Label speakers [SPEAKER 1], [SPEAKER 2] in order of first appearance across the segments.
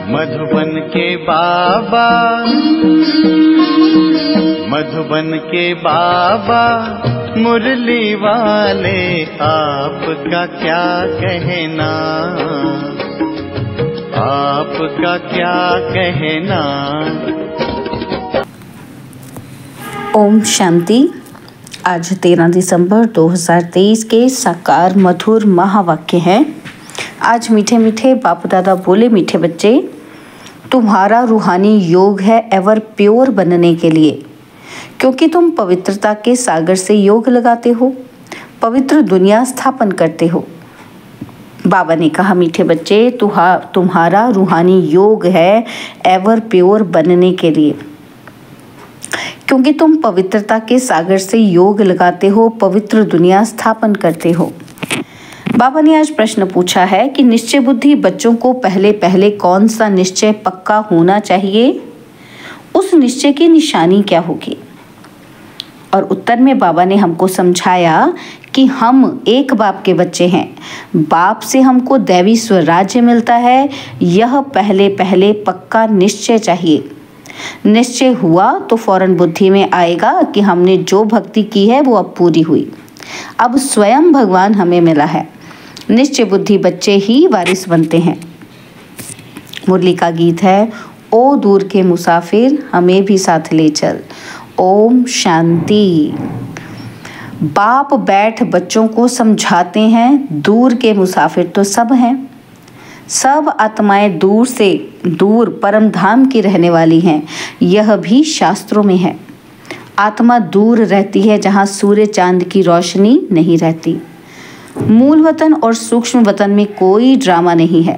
[SPEAKER 1] मधुबन के बाबा, मधुबन के बाबा मुरली वाले, आपका क्या कहना, आपका क्या कहना।
[SPEAKER 2] ओम शांति। आज 13 दिसंबर 2023 के साकार मधुर महावाक्य हैं। आज मीठे मीठे बाप दादा बोले, मीठे बच्चे, तुम्हारा रूहानी योग है एवर प्योर बनने के लिए, क्योंकि तुम पवित्रता के सागर से योग लगाते हो, पवित्र दुनिया स्थापन करते हो। बाबा ने कहा, मीठे बच्चे, तुम्हारा रूहानी योग है एवर प्योर बनने के लिए, क्योंकि तुम पवित्रता के सागर से योग लगाते हो, पवित्र दुनिया स्थापन करते हो। बाबा ने आज प्रश्न पूछा है कि निश्चय बुद्धि बच्चों को पहले पहले कौन सा निश्चय पक्का होना चाहिए, उस निश्चय की निशानी क्या होगी। और उत्तर में बाबा ने हमको समझाया कि हम एक बाप के बच्चे हैं, बाप से हमको दैवी स्वराज्य मिलता है। यह पहले पहले पक्का निश्चय चाहिए। निश्चय हुआ तो फौरन बुद्धि में आएगा कि हमने जो भक्ति की है वो अब पूरी हुई, अब स्वयं भगवान हमें मिला है। निश्चय बुद्धि बच्चे ही वारिस बनते हैं। मुरली का गीत है, ओ दूर के मुसाफिर हमें भी साथ ले चल। ओम शांति। बाप बैठ बच्चों को समझाते हैं, दूर के मुसाफिर तो सब हैं, सब आत्माएं दूर से दूर परम धाम की रहने वाली हैं। यह भी शास्त्रों में है। आत्मा दूर रहती है जहाँ सूर्य चांद की रोशनी नहीं रहती। मूल वतन और सूक्ष्म वतन में कोई ड्रामा नहीं है।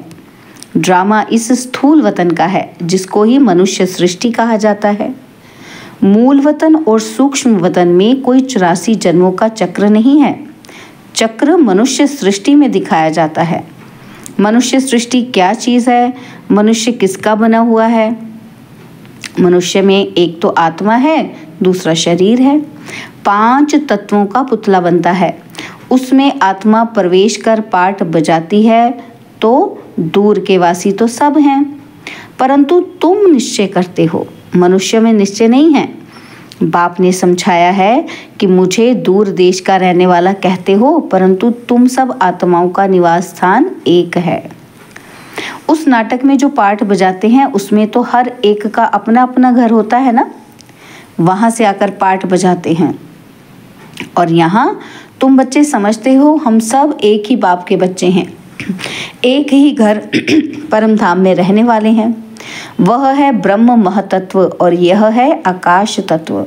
[SPEAKER 2] ड्रामा इस स्थूल वतन का है, जिसको ही मनुष्य सृष्टि कहा जाता है। मूल वतन और सूक्ष्म वतन में कोई 84 जन्मों का चक्र नहीं है। चक्र मनुष्य सृष्टि में दिखाया जाता है। मनुष्य सृष्टि क्या चीज़ है, मनुष्य किसका बना हुआ है। मनुष्य में एक तो आत्मा है, दूसरा शरीर है। 5 तत्वों का पुतला बनता है, उसमें आत्मा प्रवेश कर पाठ बजाती है। तो दूर के वासी तो सब हैं, परंतु तुम निश्चय करते हो, मनुष्य में निश्चय नहीं है। बाप ने समझाया है कि मुझे दूर देश का रहने वाला कहते हो, परंतु तुम सब आत्माओं का निवास स्थान एक है। उस नाटक में जो पाठ बजाते हैं उसमें तो हर एक का अपना अपना घर होता है ना, वहां से आकर पाठ बजाते हैं। और यहाँ तुम बच्चे समझते हो हम सब एक ही बाप के बच्चे हैं, एक ही घर परम धाम में रहने वाले हैं। वह है ब्रह्म महतत्व और यह है आकाश तत्व।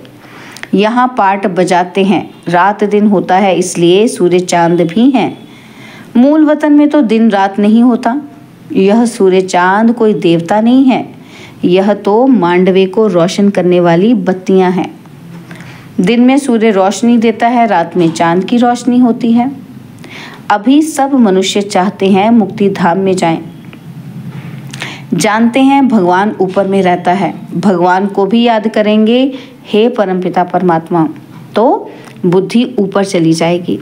[SPEAKER 2] यहाँ पाठ बजाते हैं, रात दिन होता है, इसलिए सूर्य चांद भी हैं। मूल वतन में तो दिन रात नहीं होता। यह सूर्य चांद कोई देवता नहीं है, यह तो मांडवे को रोशन करने वाली बत्तियां हैं। दिन में सूर्य रोशनी देता है, रात में चांद की रोशनी होती है। अभी सब मनुष्य चाहते हैं मुक्ति धाम में जाएं। जानते हैं भगवान ऊपर में रहता है, भगवान को भी याद करेंगे, हे परमपिता परमात्मा, तो बुद्धि ऊपर चली जाएगी।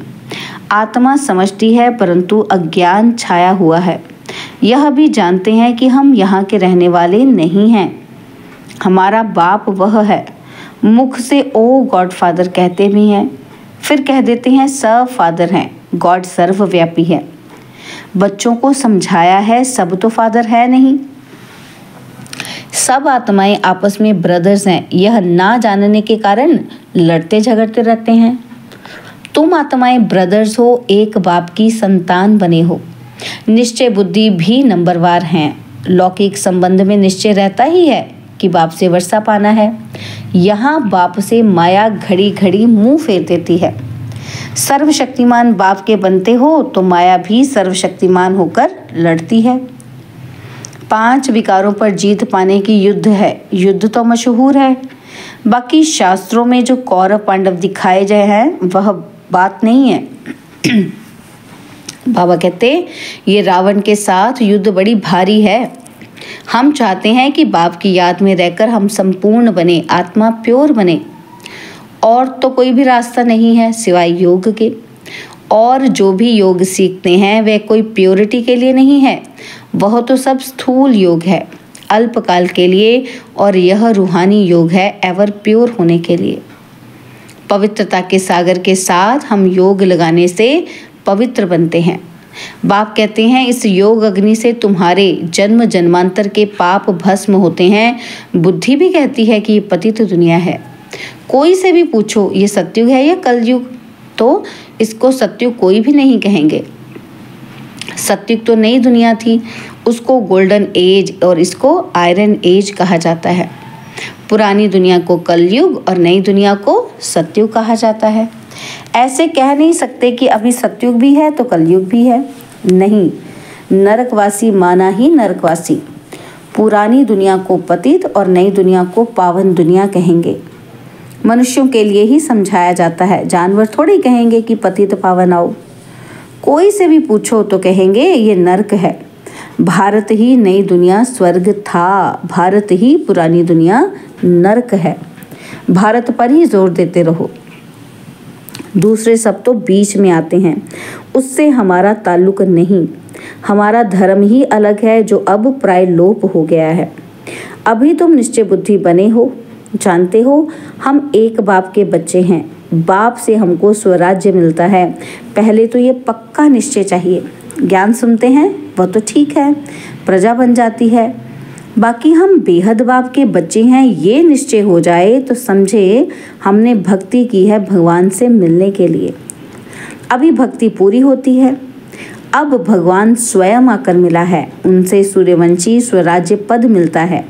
[SPEAKER 2] आत्मा समझती है, परंतु अज्ञान छाया हुआ है। यह भी जानते हैं कि हम यहाँ के रहने वाले नहीं हैं, हमारा बाप वह है। मुख से ओ गॉड फादर कहते भी हैं, फिर कह देते हैं सब फादर हैं, गॉड सर्वव्यापी है। बच्चों को समझाया है सब तो फादर है नहीं, सब आत्माएं आपस में ब्रदर्स हैं। यह ना जानने के कारण लड़ते झगड़ते रहते हैं। तुम आत्माएं ब्रदर्स हो, एक बाप की संतान बने हो। निश्चय बुद्धि भी नंबरवार हैं। लौकिक संबंध में निश्चय रहता ही है कि बाप से वर्षा पाना है। यहाँ बाप से माया घड़ी घड़ी मुंह फेर देती है। सर्वशक्तिमान बाप के बनते हो तो माया भी सर्वशक्तिमान होकर लड़ती है। 5 विकारों पर जीत पाने की युद्ध है। युद्ध तो मशहूर है, बाकी शास्त्रों में जो कौरव पांडव दिखाए गए हैं वह बात नहीं है। बाबा कहते ये रावण के साथ युद्ध बड़ी भारी है। हम चाहते हैं कि बाप की याद में रहकर हम संपूर्ण बने, आत्मा प्योर बने। और तो कोई भी रास्ता नहीं है सिवाय योग के। और जो भी योग सीखते हैं वह कोई प्योरिटी के लिए नहीं है, वह तो सब स्थूल योग है। अल्पकाल के लिए और यह रूहानी योग है एवर प्योर होने के लिए। पवित्रता के सागर के साथ हम योग लगाने से पवित्र बनते हैं। बाप कहते हैं इस योग अग्नि से तुम्हारे जन्म जन्मांतर के पाप भस्म होते हैं। बुद्धि भी कहती है कि ये पतित दुनिया है। कोई से भी पूछो ये सतयुग है या कलयुग, तो इसको सतयुग कोई भी नहीं कहेंगे। सतयुग तो नई दुनिया थी, उसको गोल्डन एज और इसको आयरन एज कहा जाता है। पुरानी दुनिया को कलयुग और नई दुनिया को सतयुग कहा जाता है। ऐसे कह नहीं सकते कि अभी सतयुग भी है तो कलयुग भी है, नहीं। नरकवासी माना ही नरकवासी। पुरानी दुनिया को पतित और नई दुनिया को पावन दुनिया कहेंगे। मनुष्यों के लिए ही समझाया जाता है, जानवर थोड़ी कहेंगे कि पतित पावन आओ। कोई से भी पूछो तो कहेंगे ये नरक है। भारत ही नई दुनिया स्वर्ग था, भारत ही पुरानी दुनिया नरक है। भारत पर ही जोर देते रहो। दूसरे सब तो बीच में आते हैं, उससे हमारा ताल्लुक नहीं। हमारा धर्म ही अलग है जो अब प्राय लोप हो गया है। अभी तुम निश्चय बुद्धि बने हो, जानते हो हम एक बाप के बच्चे हैं। बाप से हमको स्वराज्य मिलता है। पहले तो ये पक्का निश्चय चाहिए। ज्ञान सुनते हैं वह तो ठीक है, प्रजा बन जाती है। बाकी हम बेहद बाप के बच्चे हैं ये निश्चय हो जाए तो समझे हमने भक्ति की है भगवान से मिलने के लिए। अभी भक्ति पूरी होती है। अब भगवान स्वयं आकर मिला है, उनसे सूर्यवंशी स्वराज्य पद मिलता है।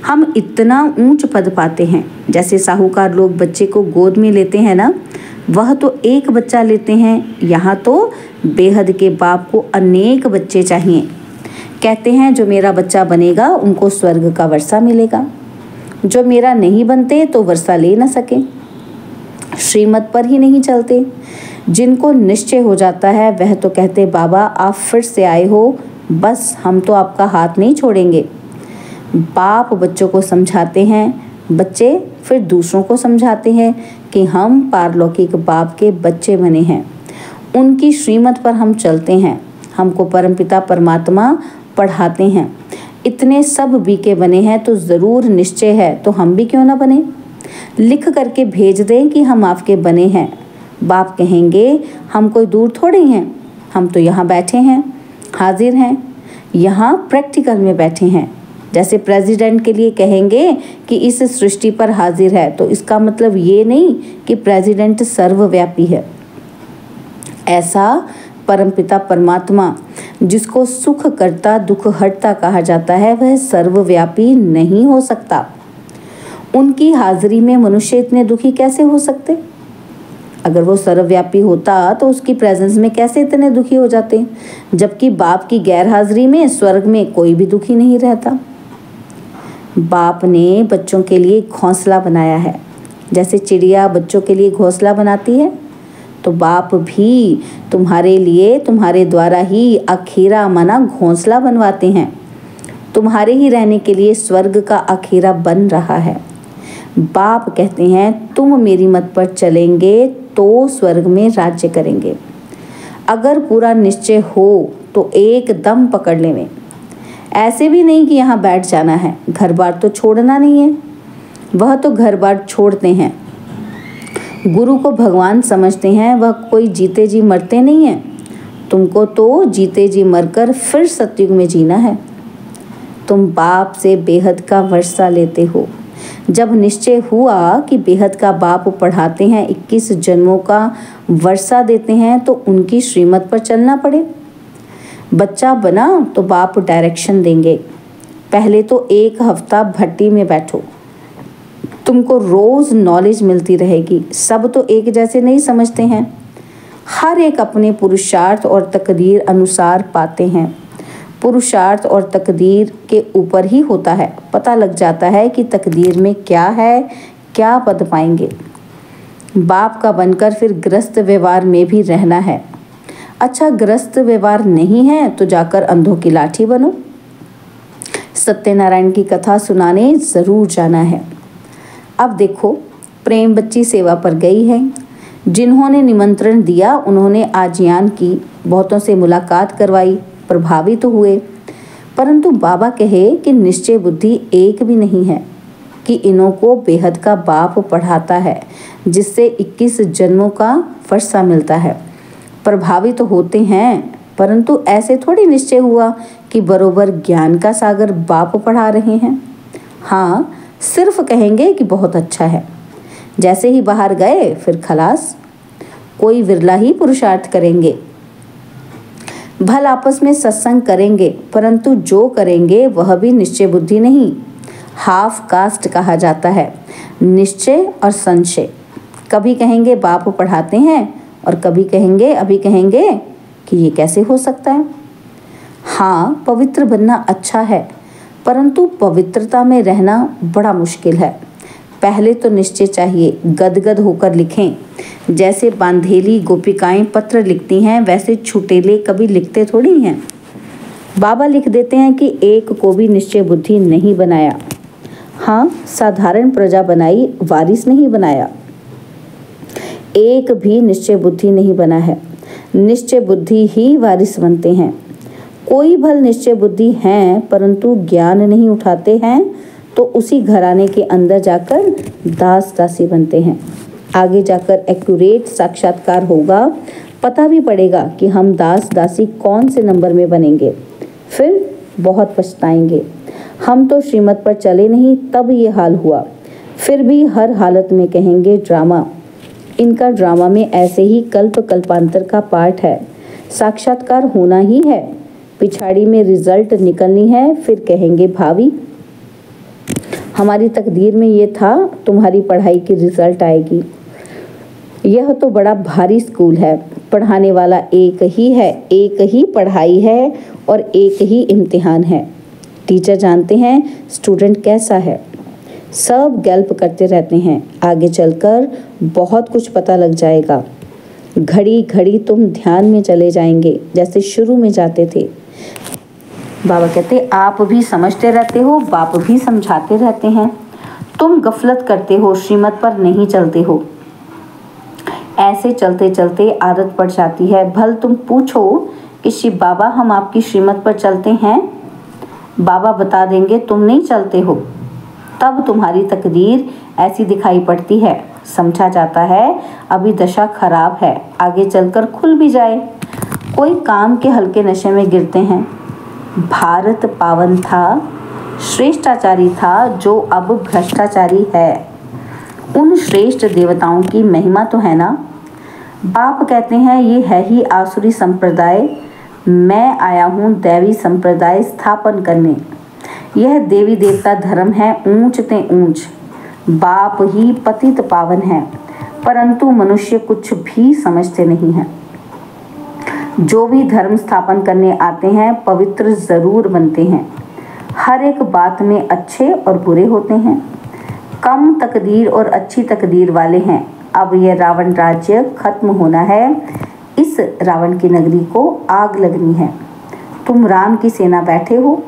[SPEAKER 2] हम इतना ऊंच पद पाते हैं। जैसे साहूकार लोग बच्चे को गोद में लेते हैं ना, वह तो एक बच्चा लेते हैं, यहाँ तो बेहद के बाप को अनेक बच्चे चाहिए। कहते हैं जो मेरा बच्चा बनेगा उनको स्वर्ग का वर्षा मिलेगा, जो मेरा नहीं बनते तो वर्षा ले न सके, श्रीमत पर ही नहीं चलते। जिनको निश्चय हो जाता है वह तो कहते बाबा आप फिर से आए हो, बस हम तो आपका हाथ नहीं छोड़ेंगे। बाप बच्चों को समझाते हैं, बच्चे फिर दूसरों को समझाते हैं कि हम पारलौकिक बाप के बच्चे बने हैं, उनकी श्रीमत पर हम चलते हैं। हमको परमपिता परमात्मा पढ़ाते हैं। इतने सब बीके बने हैं तो ज़रूर निश्चय है तो हम भी क्यों ना बने। लिख करके भेज दें कि हम आपके बने हैं। बाप कहेंगे हम कोई दूर थोड़े हैं, हम तो यहाँ बैठे हैं, हाजिर हैं, यहाँ प्रैक्टिकल में बैठे हैं। जैसे प्रेसिडेंट के लिए कहेंगे कि इस सृष्टि पर हाजिर है, तो इसका मतलब ये नहीं कि प्रेसिडेंट सर्वव्यापी है। ऐसा परमपिता परमात्मा जिसको सुख करता दुख हटता कहा जाता है वह सर्वव्यापी नहीं हो सकता। उनकी हाजिरी में मनुष्य इतने दुखी कैसे हो सकते। अगर वो सर्वव्यापी होता तो उसकी प्रेजेंस में कैसे इतने दुखी हो जाते, जबकि बाप की गैर हाजिरी में स्वर्ग में कोई भी दुखी नहीं रहता। बाप ने बच्चों के लिए घोंसला बनाया है। जैसे चिड़िया बच्चों के लिए घोंसला बनाती है, तो बाप भी तुम्हारे लिए तुम्हारे द्वारा ही अखेरा माना घोंसला बनवाते हैं। तुम्हारे ही रहने के लिए स्वर्ग का अखेरा बन रहा है। बाप कहते हैं तुम मेरी मत पर चलेंगे तो स्वर्ग में राज्य करेंगे। अगर पूरा निश्चय हो तो एकदम पकड़ लें। ऐसे भी नहीं कि यहाँ बैठ जाना है, घर बार तो छोड़ना नहीं है। वह तो घर बार छोड़ते हैं। गुरु को भगवान समझते हैं, वह कोई जीते जी मरते नहीं हैं। तुमको तो जीते जी मरकर फिर सतयुग में जीना है। तुम बाप से बेहद का वर्षा लेते हो। जब निश्चय हुआ कि बेहद का बाप पढ़ाते हैं, 21 जन्मों का वर्षा देते हैं, तो उनकी श्रीमत पर चलना पड़े। बच्चा बना तो बाप डायरेक्शन देंगे। पहले तो 1 हफ्ता भट्टी में बैठो, तुमको रोज नॉलेज मिलती रहेगी। सब तो एक जैसे नहीं समझते हैं, हर एक अपने पुरुषार्थ और तकदीर अनुसार पाते हैं। पुरुषार्थ और तकदीर के ऊपर ही होता है, पता लग जाता है कि तकदीर में क्या है, क्या पद पाएंगे। बाप का बनकर फिर गृहस्थ व्यवहार में भी रहना है। अच्छा गृहस्थ व्यवहार नहीं है तो जाकर अंधों की लाठी बनो। सत्यनारायण की कथा सुनाने ज़रूर जाना है। अब देखो प्रेम बच्ची सेवा पर गई है। जिन्होंने निमंत्रण दिया उन्होंने आजियान की, बहुतों से मुलाकात करवाई, प्रभावित हुए। परंतु बाबा कहे कि निश्चय बुद्धि एक भी नहीं है, कि इन्हों को बेहद का बाप पढ़ाता है, जिससे 21 जन्मों का फरसा मिलता है। प्रभावित तो होते हैं, परंतु ऐसे थोड़ी निश्चय हुआ कि बरोबर ज्ञान का सागर बाप पढ़ा रहे हैं। हाँ, सिर्फ कहेंगे कि बहुत अच्छा है, जैसे ही बाहर गए फिर खलास। कोई विरला ही पुरुषार्थ करेंगे, भल आपस में सत्संग करेंगे, परंतु जो करेंगे वह भी निश्चय बुद्धि नहीं, हाफ कास्ट कहा जाता है। निश्चय और संशय, कभी कहेंगे बाप पढ़ाते हैं और कभी कहेंगे, अभी कहेंगे कि ये कैसे हो सकता है। हाँ, पवित्र बनना अच्छा है, परंतु पवित्रता में रहना बड़ा मुश्किल है। पहले तो निश्चय चाहिए, गदगद होकर लिखें। जैसे बांधेली गोपिकाएं पत्र लिखती हैं, वैसे छुटेले कभी लिखते थोड़ी हैं। बाबा लिख देते हैं कि एक को भी निश्चय बुद्धि नहीं बनाया। हाँ, साधारण प्रजा बनाई, वारिस नहीं बनाया। एक भी निश्चय बुद्धि नहीं बना है, निश्चय बुद्धि ही वारिस बनते हैं। कोई भल निश्चय बुद्धि हैं, परंतु ज्ञान नहीं उठाते हैं, तो उसी घराने के अंदर जाकर दास दासी बनते हैं। आगे जाकर एक्यूरेट साक्षात्कार होगा, पता भी पड़ेगा कि हम दास दासी कौन से नंबर में बनेंगे। फिर बहुत पछताएंगे, हम तो श्रीमत पर चले नहीं तब ये हाल हुआ। फिर भी हर हालत में कहेंगे ड्रामा। इनका ड्रामा में ऐसे ही कल्प कल्पांतर का पार्ट है। साक्षात्कार होना ही है, पिछाड़ी में रिजल्ट निकलनी है, फिर कहेंगे भावी हमारी तकदीर में ये था, तुम्हारी पढ़ाई की रिजल्ट आएगी। यह तो बड़ा भारी स्कूल है, पढ़ाने वाला एक ही है, एक ही पढ़ाई है और एक ही इम्तिहान है। टीचर जानते हैं स्टूडेंट कैसा है, सब गैल्प करते रहते हैं। आगे चलकर बहुत कुछ पता लग जाएगा। घड़ी घड़ी तुम ध्यान में चले जाएंगे, जैसे शुरू में जाते थे। बाबा कहते आप भी समझते रहते हो, बाप भी समझाते रहते हैं। तुम गफलत करते हो, श्रीमत पर नहीं चलते हो। ऐसे चलते चलते आदत पड़ जाती है। भल तुम पूछो कि शिव बाबा हम आपकी श्रीमत पर चलते हैं, बाबा बता देंगे तुम नहीं चलते हो। तब तुम्हारी तकदीर ऐसी दिखाई पड़ती है, समझा जाता है अभी दशा खराब है, आगे चलकर खुल भी जाए। कोई काम के हल्के नशे में गिरते हैं। भारत पावन था, श्रेष्ठाचारी था, जो अब भ्रष्टाचारी है। उन श्रेष्ठ देवताओं की महिमा तो है ना। बाप कहते हैं ये है ही आसुरी संप्रदाय, मैं आया हूँ दैवी संप्रदाय स्थापन करने। यह देवी देवता धर्म है ऊंच ते ऊंच, बाप ही पतित पावन है, परंतु मनुष्य कुछ भी समझते नहीं है। जो भी धर्म स्थापन करने आते हैं पवित्र जरूर बनते हैं। हर एक बात में अच्छे और बुरे होते हैं। कम तकदीर और अच्छी तकदीर वाले हैं। अब यह रावण राज्य खत्म होना है, इस रावण की नगरी को आग लगनी है। तुम राम की सेना बैठे हो।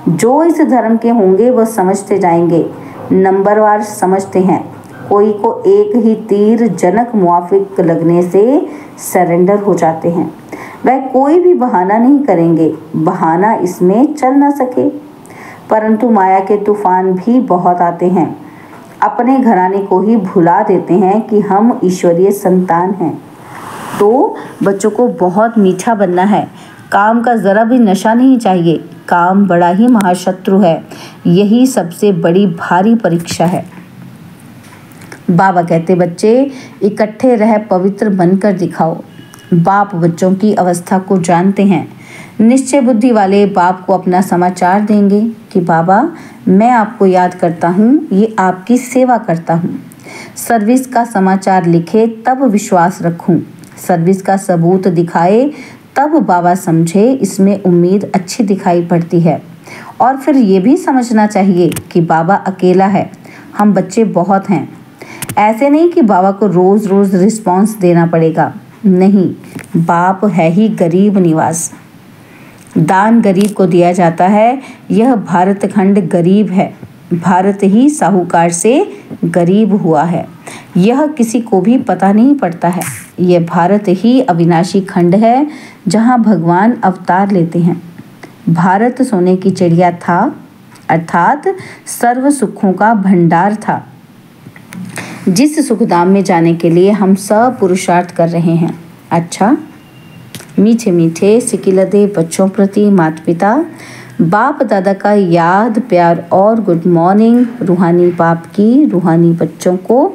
[SPEAKER 2] जो इस धर्म के होंगे वह समझते जाएंगे, नंबरवार समझते हैं। कोई को एक ही तीर जनक मुआफिक लगने से सरेंडर हो जाते हैं। वह कोई भी बहाना नहीं करेंगे, बहाना इसमें चल ना सके। परंतु माया के तूफान भी बहुत आते हैं, अपने घराने को ही भुला देते हैं कि हम ईश्वरीय संतान हैं। तो बच्चों को बहुत मीठा बनना है, काम का ज़रा भी नशा नहीं चाहिए। काम बड़ा ही महाशत्रु है, यही सबसे बड़ी भारी परीक्षा है। बाबा कहते बच्चे इकट्ठे रह पवित्र बनकर दिखाओ। बाप बच्चों की अवस्था को जानते हैं। निश्चय बुद्धि वाले बाप को अपना समाचार देंगे कि बाबा मैं आपको याद करता हूँ, ये आपकी सेवा करता हूँ। सर्विस का समाचार लिखे तब विश्वास रखूँ, सर्विस का सबूत दिखाए तब बाबा समझे इसमें उम्मीद अच्छी दिखाई पड़ती है। और फिर ये भी समझना चाहिए कि बाबा अकेला है, हम बच्चे बहुत हैं। ऐसे नहीं कि बाबा को रोज़ रोज़ रिस्पॉन्स देना पड़ेगा, नहीं, बाप है ही गरीब निवास। दान गरीब को दिया जाता है। यह भारत खंड गरीब है, भारत ही साहूकार से गरीब हुआ है। यह किसी को भी पता नहीं पड़ता है। यह भारत ही अविनाशी खंड है जहाँ भगवान अवतार लेते हैं। भारत सोने की चिड़िया था, अर्थात सर्व सुखों का भंडार था, जिस सुखधाम में जाने के लिए हम सब पुरुषार्थ कर रहे हैं। अच्छा, मीठे मीठे सिकिलदे बच्चों प्रति माता पिता, बाप दादा का याद, प्यार और गुड मॉर्निंग। रूहानी बाप की रूहानी बच्चों को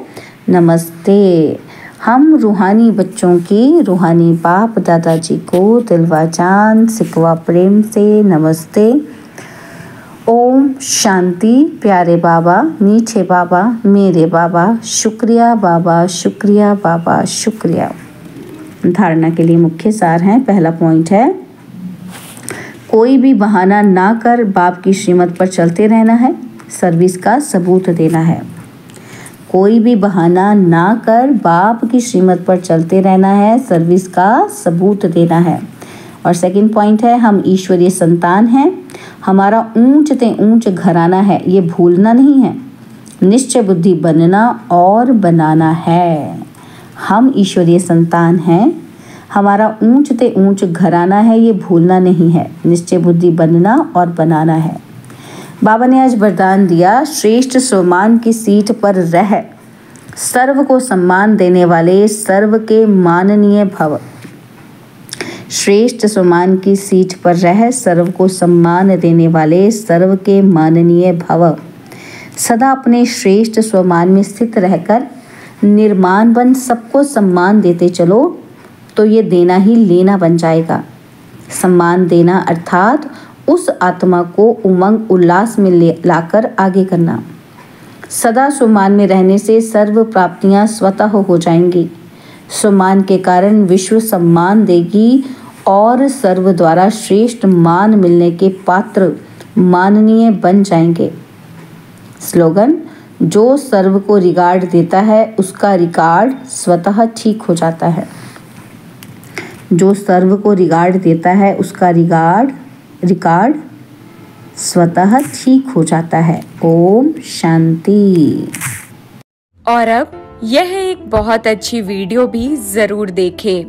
[SPEAKER 2] नमस्ते। हम रूहानी बच्चों की रूहानी बाप दादाजी को दिलवा जान सिकवा प्रेम से नमस्ते। ओम शांति। प्यारे बाबा, मीठे बाबा, मेरे बाबा, शुक्रिया बाबा, शुक्रिया बाबा, शुक्रिया। धारणा के लिए मुख्य सार हैं। पहला पॉइंट है, कोई भी बहाना ना कर बाप की श्रीमत पर चलते रहना है, सर्विस का सबूत देना है। कोई भी बहाना ना कर बाप की श्रीमत पर चलते रहना है, सर्विस का सबूत देना है। और सेकंड पॉइंट है, हम ईश्वरीय संतान हैं, हमारा ऊंच ते ऊंच घराना है, ये भूलना नहीं है। निश्चय बुद्धि बनना और बनाना है। हम ईश्वरीय संतान हैं, हमारा ऊंच ते ऊंच घराना है, ये भूलना नहीं है। निश्चय बुद्धि बनना और बनाना है। बाबा ने आज वरदान दिया, श्रेष्ठ स्वमान की सीट पर रह, सर्व को सम्मान देने वाले सर्व के माननीय भव। श्रेष्ठ स्वमान की सीट पर रह, सर्व को सम्मान देने वाले सर्व के माननीय भव। सदा अपने श्रेष्ठ स्वमान में स्थित रहकर निर्माण बन सबको सम्मान देते चलो, तो ये देना ही लेना बन जाएगा। सम्मान देना अर्थात उस आत्मा को उमंग उल्लास में लाकर आगे करना। सदा स्वमान में रहने से सर्व प्राप्तियां स्वतः हो जाएंगी। स्वमान के कारण विश्व सम्मान देगी और सर्व द्वारा श्रेष्ठ मान मिलने के पात्र माननीय बन जाएंगे। स्लोगन, जो सर्व को रिगार्ड देता है उसका रिकॉर्ड स्वतः ठीक हो जाता है। जो सर्व को रिगार्ड देता है उसका रिकॉर्ड स्वतः ठीक हो जाता है। ओम शांति।
[SPEAKER 3] और अब यह एक बहुत अच्छी वीडियो भी जरूर देखें।